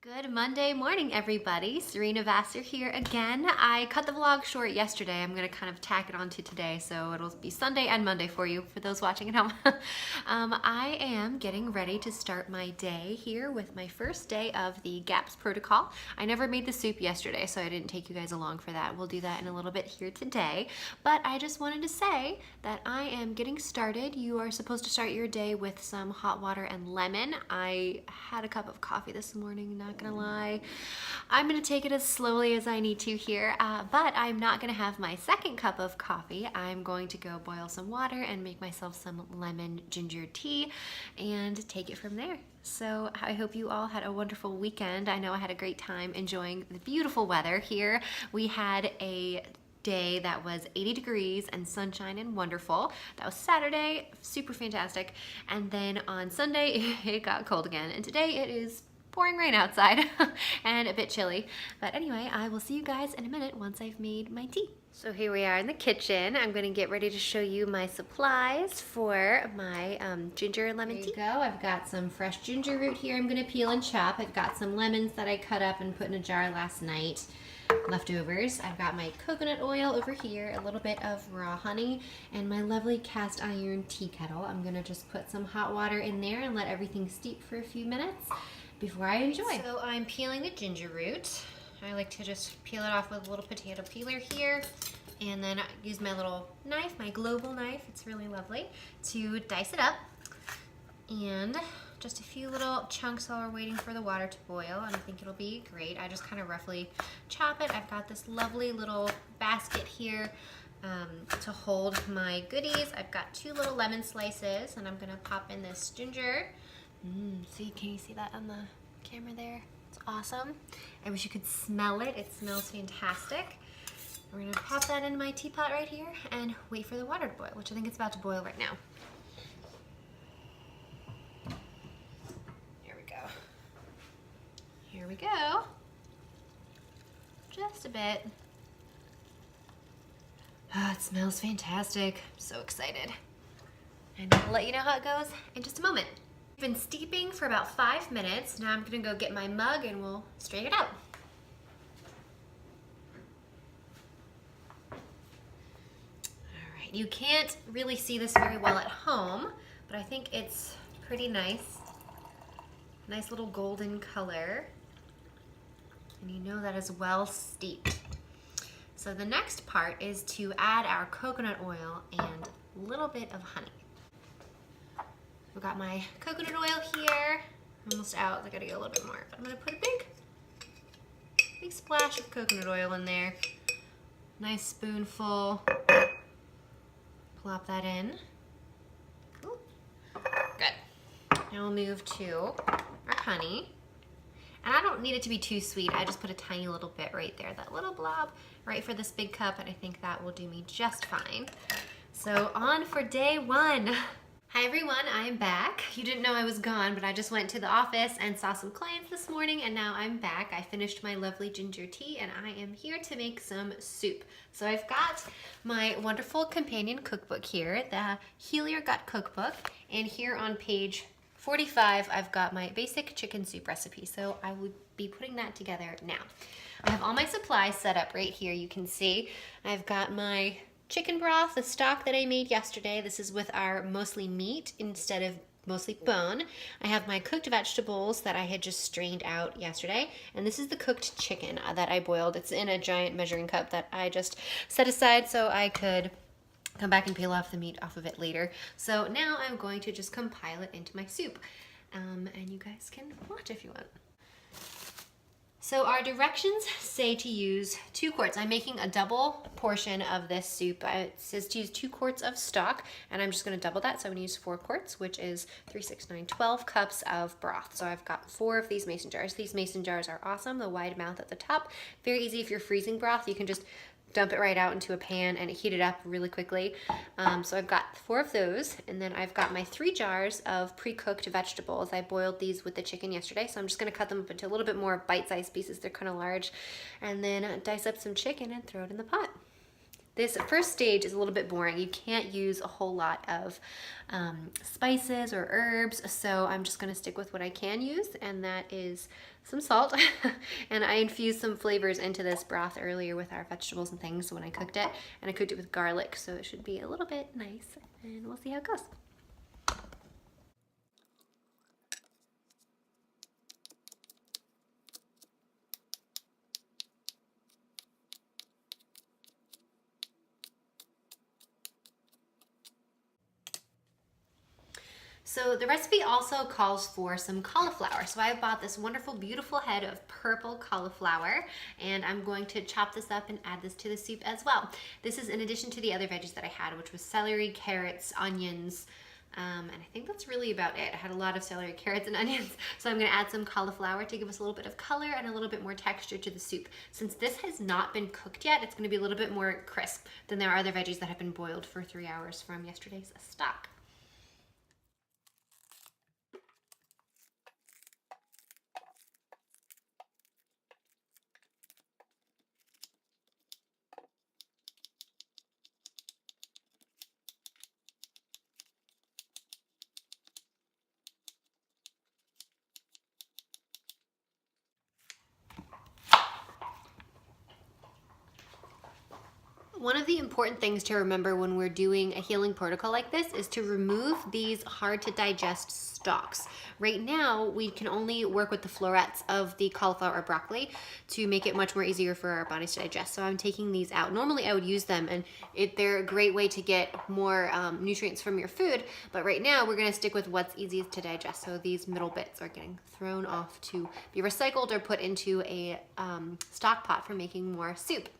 Good Monday morning, everybody. Serina Vassar here again. I cut the vlog short yesterday. I'm going to kind of tack it onto today, so it'll be Sunday and Monday for you, for those watching at home. I am getting ready to start my day here with my first day of the GAPS protocol. I never made the soup yesterday, so I didn't take you guys along for that. We'll do that in a little bit here today. But I just wanted to say that I am getting started. You are supposed to start your day with some hot water and lemon. I had a cup of coffee this morning, not gonna lie. I'm gonna take it as slowly as I need to here, but I'm not gonna have my second cup of coffee. I'm going to go boil some water and make myself some lemon ginger tea and take it from there. So I hope you all had a wonderful weekend. I know I had a great time enjoying the beautiful weather here. We had a day that was 80 degrees and sunshine and wonderful. That was Saturday, super fantastic. And then on Sunday, it got cold again. And today it is pouring rain outside and a bit chilly. But anyway, I will see you guys in a minute once I've made my tea. So here we are in the kitchen. I'm gonna get ready to show you my supplies for my ginger and lemon tea. There you go. I've got some fresh ginger root here I'm gonna peel and chop. I've got some lemons that I cut up and put in a jar last night. Leftovers. I've got my coconut oil over here, a little bit of raw honey, and my lovely cast iron tea kettle. I'm gonna just put some hot water in there and let everything steep for a few minutes before I enjoy. So I'm peeling the ginger root. I like to just peel it off with a little potato peeler here, and then I use my little knife, my global knife, it's really lovely, to dice it up. And just a few little chunks while we're waiting for the water to boil, and I think it'll be great. I just kind of roughly chop it. I've got this lovely little basket here to hold my goodies. I've got 2 little lemon slices, and I'm gonna pop in this ginger. Can you see that on the camera there? It's awesome. I wish you could smell it. It smells fantastic. We're gonna pop that in my teapot right here and wait for the water to boil, which I think it's about to boil right now. Here we go. Just a bit. Oh, it smells fantastic. I'm so excited. And I'll let you know how it goes in just a moment. I've been steeping for about 5 minutes. Now I'm gonna go get my mug and we'll strain it out. All right, you can't really see this very well at home, but I think it's pretty nice. Nice little golden color. And you know that is well steeped. So the next part is to add our coconut oil and a little bit of honey. I've got my coconut oil here. Almost out, I gotta get a little bit more. But I'm gonna put a big splash of coconut oil in there. Nice spoonful. Plop that in. Ooh. Good. Now we'll move to our honey. And I don't need it to be too sweet. I just put a tiny little bit right there, that little blob right for this big cup, and I think that will do me just fine. So on for day 1. Hi everyone, I'm back. You didn't know I was gone, but I just went to the office and saw some clients this morning, and now I'm back. I finished my lovely ginger tea, and I am here to make some soup. So I've got my wonderful companion cookbook here, the Heal Your Gut Cookbook, and here on page 45, I've got my basic chicken soup recipe, so I will be putting that together now. I have all my supplies set up right here, you can see. I've got my chicken broth, the stock that I made yesterday. This is with our mostly meat instead of mostly bone. I have my cooked vegetables that I had just strained out yesterday, and this is the cooked chicken that I boiled. It's in a giant measuring cup that I just set aside so I could come back and peel off the meat off of it later. So now I'm going to just compile it into my soup. And you guys can watch if you want. So our directions say to use 2 quarts. I'm making a double portion of this soup. It says to use 2 quarts of stock, and I'm just gonna double that. So I'm gonna use 4 quarts, which is 3, 6, 9, 12 cups of broth. So I've got 4 of these mason jars. These mason jars are awesome, the wide mouth at the top. Very easy if you're freezing broth. You can just dump it right out into a pan and heat it up really quickly. So I've got 4 of those, and then I've got my 3 jars of pre-cooked vegetables. I boiled these with the chicken yesterday, so I'm just gonna cut them up into a little bit more bite-sized pieces. They're kind of large, and then dice up some chicken and throw it in the pot. This first stage is a little bit boring. You can't use a whole lot of spices or herbs, so I'm just gonna stick with what I can use, and that is some salt. And I infused some flavors into this broth earlier with our vegetables and things when I cooked it, and I cooked it with garlic, so it should be a little bit nice, and we'll see how it goes. So the recipe also calls for some cauliflower. So I bought this wonderful, beautiful head of purple cauliflower, and I'm going to chop this up and add this to the soup as well. This is in addition to the other veggies that I had, which was celery, carrots, onions, and I think that's really about it. I had a lot of celery, carrots, and onions. So I'm gonna add some cauliflower to give us a little bit of color and a little bit more texture to the soup. Since this has not been cooked yet, it's gonna be a little bit more crisp than there are other veggies that have been boiled for 3 hours from yesterday's stock. One of the important things to remember when we're doing a healing protocol like this is to remove these hard to digest stalks. Right now, we can only work with the florets of the cauliflower or broccoli to make it much more easier for our bodies to digest. So I'm taking these out. Normally I would use them, and they're a great way to get more nutrients from your food, but right now we're gonna stick with what's easiest to digest. So these middle bits are getting thrown off to be recycled or put into a stock pot for making more soup.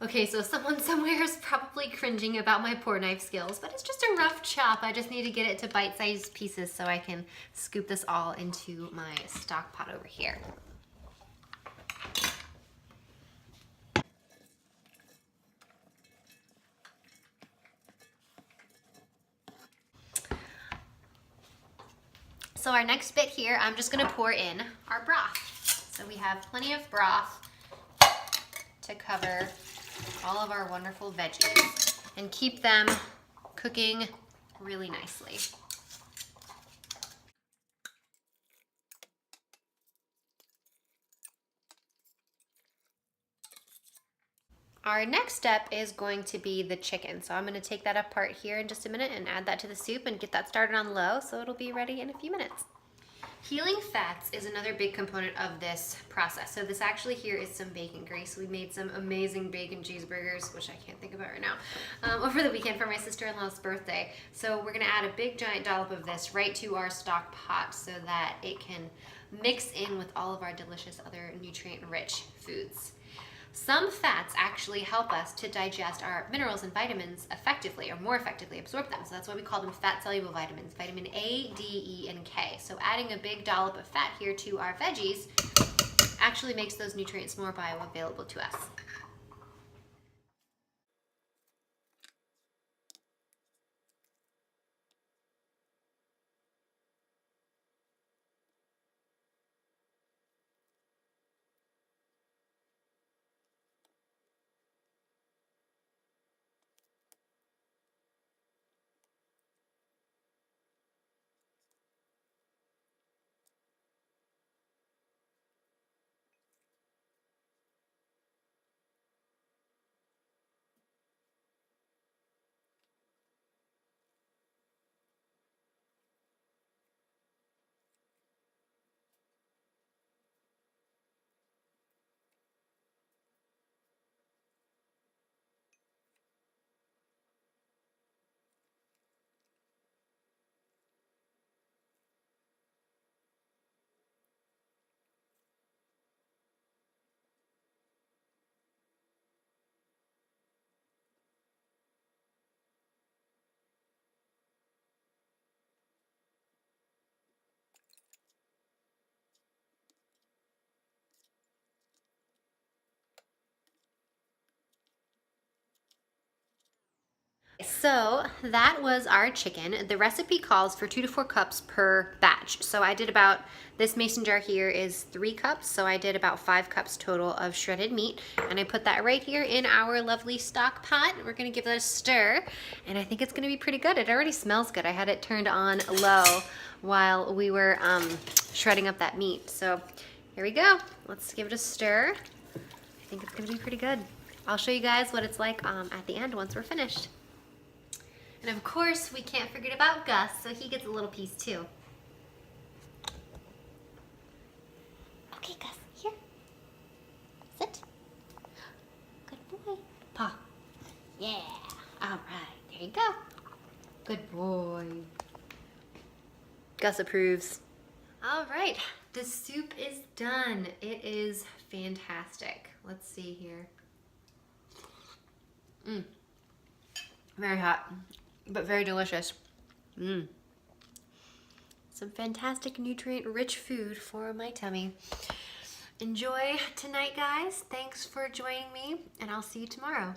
Okay, so someone somewhere is probably cringing about my pour knife skills, but it's just a rough chop. I just need to get it to bite-sized pieces so I can scoop this all into my stock pot over here. So our next bit here, I'm just gonna pour in our broth. So we have plenty of broth to cover all of our wonderful veggies and keep them cooking really nicely. Our next step is going to be the chicken. So I'm gonna take that apart here in just a minute and add that to the soup and get that started on low so it'll be ready in a few minutes. Healing fats is another big component of this process. So this actually here is some bacon grease. We made some amazing bacon cheeseburgers, which I can't think about right now, over the weekend for my sister-in-law's birthday. So we're gonna add a big giant dollop of this right to our stock pot so that it can mix in with all of our delicious other nutrient-rich foods. Some fats actually help us to digest our minerals and vitamins effectively, or more effectively absorb them. So that's why we call them fat-soluble vitamins, vitamin A, D, E, and K. So adding a big dollop of fat here to our veggies actually makes those nutrients more bioavailable to us. So that was our chicken. The recipe calls for 2 to 4 cups per batch. So I did about, this mason jar here is 3 cups, so I did about 5 cups total of shredded meat. And I put that right here in our lovely stock pot. We're gonna give that a stir, and I think it's gonna be pretty good. It already smells good. I had it turned on low while we were shredding up that meat. So here we go. Let's give it a stir. I think it's gonna be pretty good. I'll show you guys what it's like at the end once we're finished. And of course, we can't forget about Gus, so he gets a little piece too. Okay, Gus, here. Sit. Good boy. Paw. Yeah. All right, there you go. Good boy. Gus approves. All right, the soup is done. It is fantastic. Let's see here. Very hot, but very delicious. Some fantastic nutrient-rich food for my tummy. Enjoy tonight, guys. Thanks for joining me, and I'll see you tomorrow.